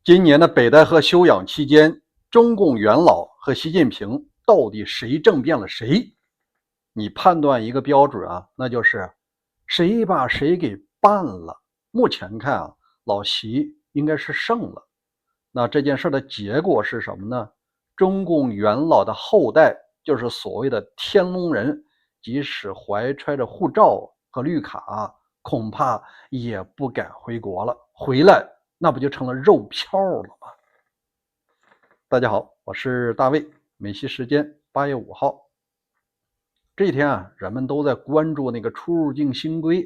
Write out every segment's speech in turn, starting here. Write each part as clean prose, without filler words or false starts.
今年的北戴河休养期间，中共元老和习近平到底谁政变了谁？你判断一个标准啊，那就是谁把谁给办了。目前看啊，老习应该是胜了。那这件事的结果是什么呢？中共元老的后代，就是所谓的天龙人，即使怀揣着护照和绿卡，恐怕也不敢回国了。回来那不就成了肉票了吗？大家好，我是大卫。美西时间8月5号，这一天啊，人们都在关注那个出入境新规。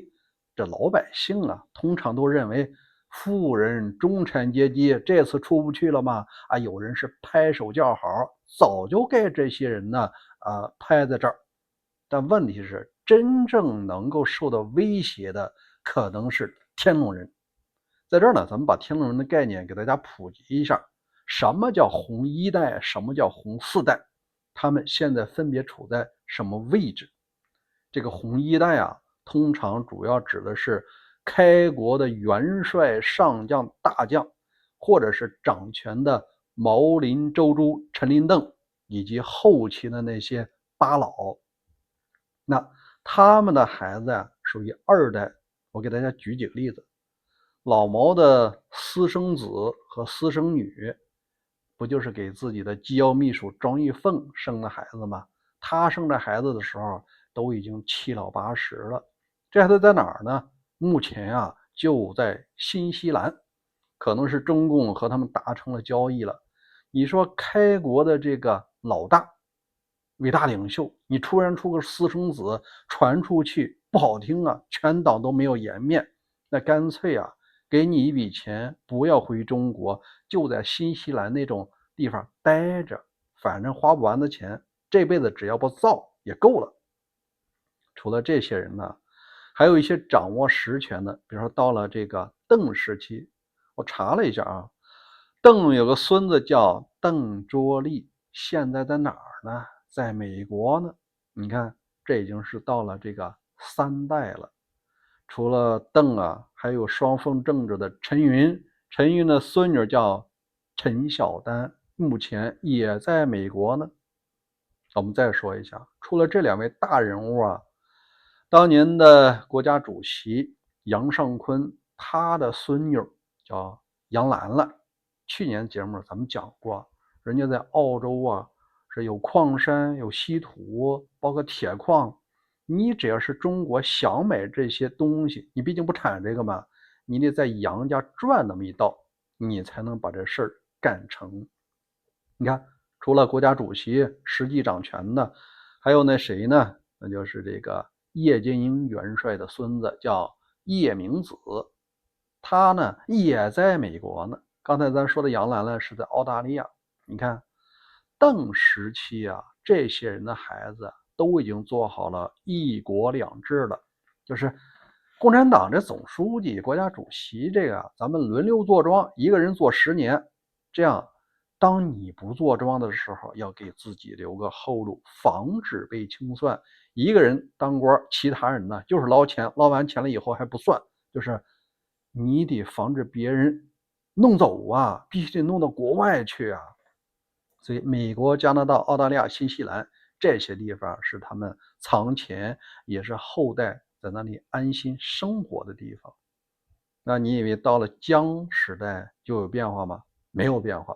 这老百姓啊，通常都认为富人、中产阶级这次出不去了吗？有人是拍手叫好，早就该这些人呢拍在这儿。但问题是，真正能够受到威胁的可能是天龙人。在这儿呢，咱们把天龙人的概念给大家普及一下。什么叫红一代？什么叫红四代？他们现在分别处在什么位置？这个红一代啊，通常主要指的是开国的元帅、上将、大将，或者是掌权的毛林、周朱、陈林邓，以及后期的那些八老。那他们的孩子啊，属于二代。我给大家举几个例子。老毛的私生子和私生女，不就是给自己的机要秘书庄玉凤生的孩子吗？他生这孩子的时候都已经七老八十了。这孩子在哪儿呢？目前啊就在新西兰，可能是中共和他们达成了交易了。你说开国的这个老大、伟大领袖，你突然出个私生子传出去，不好听啊，全党都没有颜面。那干脆啊，给你一笔钱，不要回中国，就在新西兰那种地方待着，反正花不完的钱，这辈子只要不造也够了。除了这些人呢，还有一些掌握实权的，比如说到了这个邓时期，我查了一下啊，邓有个孙子叫邓卓立，现在在哪儿呢？在美国呢。你看，这已经是到了这个三代了。除了邓啊，还有双峰政治的陈云，陈云的孙女叫陈小丹，目前也在美国呢。我们再说一下，除了这两位大人物啊，当年的国家主席杨尚昆，他的孙女叫杨兰兰。去年节目咱们讲过，人家在澳洲啊是有矿山、有稀土，包括铁矿。你只要是中国想买这些东西，你毕竟不产这个嘛，你得在杨家赚那么一道，你才能把这事儿干成。你看，除了国家主席实际掌权的，还有那谁呢？那就是这个叶剑英元帅的孙子，叫叶明子。他呢也在美国呢。刚才咱说的杨兰兰是在澳大利亚。你看，邓时期啊，这些人的孩子都已经做好了一国两制了，就是共产党这总书记、国家主席这个，咱们轮流坐庄，一个人做10年，这样当你不坐庄的时候，要给自己留个后路，防止被清算。一个人当官，其他人呢就是捞钱，捞完钱了以后还不算，就是你得防止别人弄走啊，必须得弄到国外去啊。所以美国、加拿大、澳大利亚、新西兰这些地方是他们藏钱，也是后代在那里安心生活的地方。那你以为到了江时代就有变化吗？没有变化。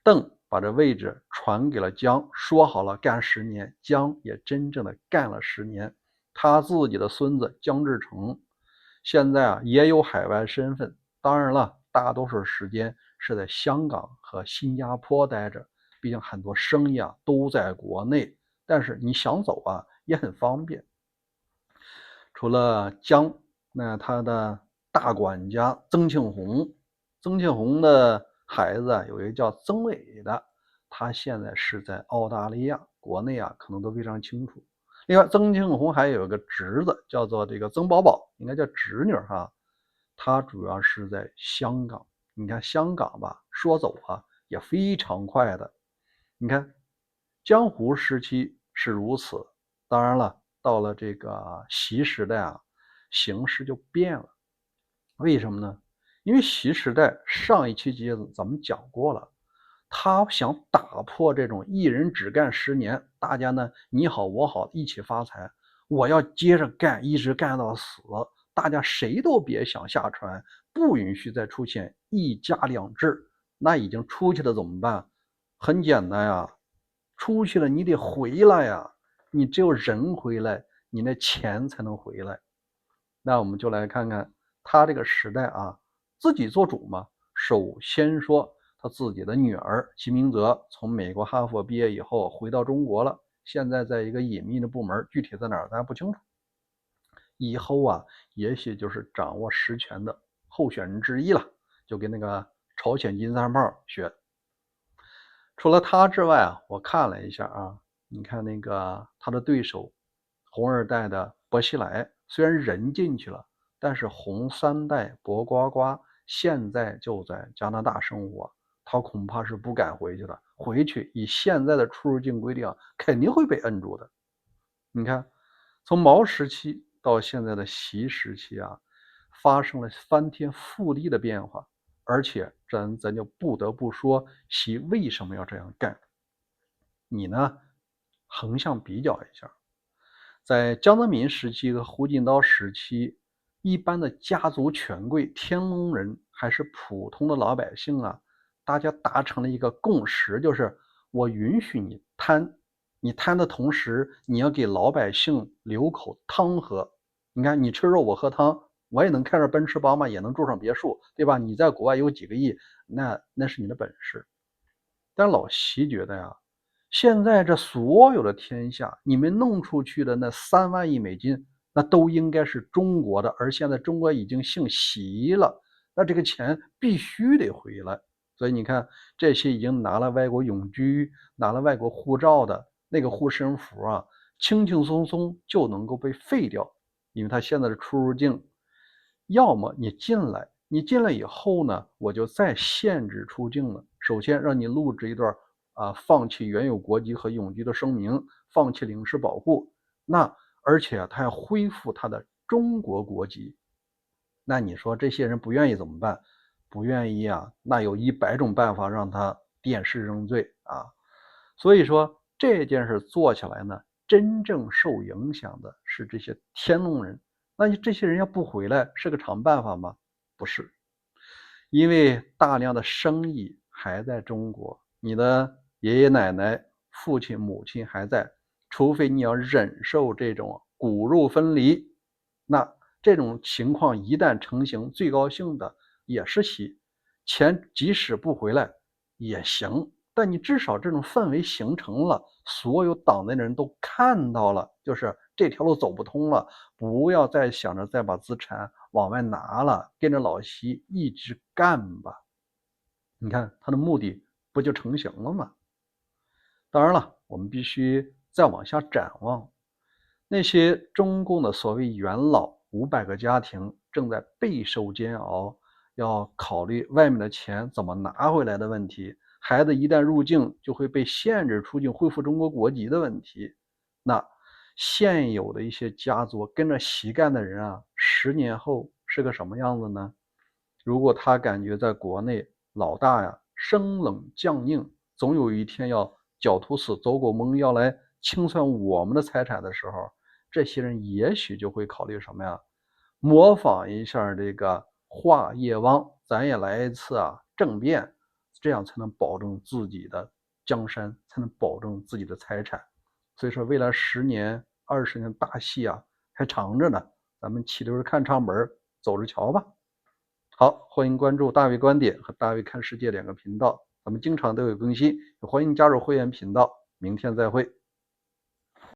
邓把这位置传给了江，说好了干10年，江也真正的干了10年。他自己的孙子江志成现在啊也有海外身份，当然了，大多数时间是在香港和新加坡待着，毕竟很多生意啊都在国内，但是你想走啊也很方便。除了江，那他的大管家曾庆红，曾庆红的孩子有一个叫曾伟的，他现在是在澳大利亚，国内啊可能都非常清楚。另外，曾庆红还有一个侄子叫做这个曾宝宝，应该叫侄女哈，他主要是在香港。你看香港吧，说走啊也非常快的。你看江湖时期是如此，当然了，到了这个习时代啊，形势就变了。为什么呢？因为习时代上一期节目咱们讲过了，他想打破这种一人只干10年，大家呢你好我好一起发财，我要接着干，一直干到死，大家谁都别想下船，不允许再出现一家两制。那已经出去了怎么办？很简单呀，出去了你得回来呀，你只有人回来，你那钱才能回来。那我们就来看看他这个时代啊，自己做主嘛。首先说他自己的女儿齐明泽从美国哈佛毕业以后回到中国了，现在在一个隐秘的部门，具体在哪儿咱不清楚。以后啊，也许就是掌握实权的候选人之一了，就跟那个朝鲜金三胖学。除了他之外啊，我看了一下啊，你看那个他的对手红二代的薄熙来，虽然人进去了，但是红三代薄瓜瓜现在就在加拿大生活，他恐怕是不敢回去了。回去以现在的出入境规定啊，肯定会被摁住的。你看，从毛时期到现在的习时期啊，发生了翻天覆地的变化。而且咱就不得不说，习为什么要这样干？你呢，横向比较一下，在江泽民时期和胡锦涛时期，一般的家族权贵、天龙人还是普通的老百姓啊，大家达成了一个共识，就是我允许你贪，你贪的同时，你要给老百姓留口汤喝。你看，你吃肉，我喝汤，我也能开着奔驰宝马，也能住上别墅，对吧？你在国外有几个亿，那是你的本事。但老习觉得呀，现在这所有的天下，你们弄出去的那3万亿美金，那都应该是中国的，而现在中国已经姓习了，那这个钱必须得回来。所以你看，这些已经拿了外国永居、拿了外国护照的那个护身符啊，轻轻松松就能够被废掉，因为他现在的出入境，要么你进来，你进来以后呢，我就再限制出境了。首先让你录制一段放弃原有国籍和永居的声明，放弃领事保护。那而且他要恢复他的中国国籍。那你说这些人不愿意怎么办？不愿意啊，那有100种办法让他电视认罪啊。所以说这件事做起来呢，真正受影响的是这些天龙人。那你这些人要不回来，是个长办法吗？不是，因为大量的生意还在中国，你的爷爷奶奶、父亲、母亲还在，除非你要忍受这种骨肉分离，那这种情况一旦成型，最高兴的也是习，钱即使不回来也行，但你至少这种氛围形成了，所有党内的人都看到了，就是这条路走不通了，不要再想着再把资产往外拿了，跟着老习一直干吧。你看他的目的不就成型了吗？当然了，我们必须再往下展望，那些中共的所谓元老500个家庭正在备受煎熬，要考虑外面的钱怎么拿回来的问题，孩子一旦入境就会被限制出境恢复中国国籍的问题。那现有的一些家族跟着习干的人啊，10年后是个什么样子呢？如果他感觉在国内老大呀生冷酱硬，总有一天要狡兔死走狗烹，要来清算我们的财产的时候，这些人也许就会考虑什么呀？模仿一下这个华叶汪，咱也来一次政变，这样才能保证自己的江山，才能保证自己的财产。所以说，未来10年、20年大戏还长着呢，咱们齐溜着看唱本，走着瞧吧。好，欢迎关注大卫观点和大卫看世界2个频道，咱们经常都有更新，也欢迎加入会员频道。明天再会。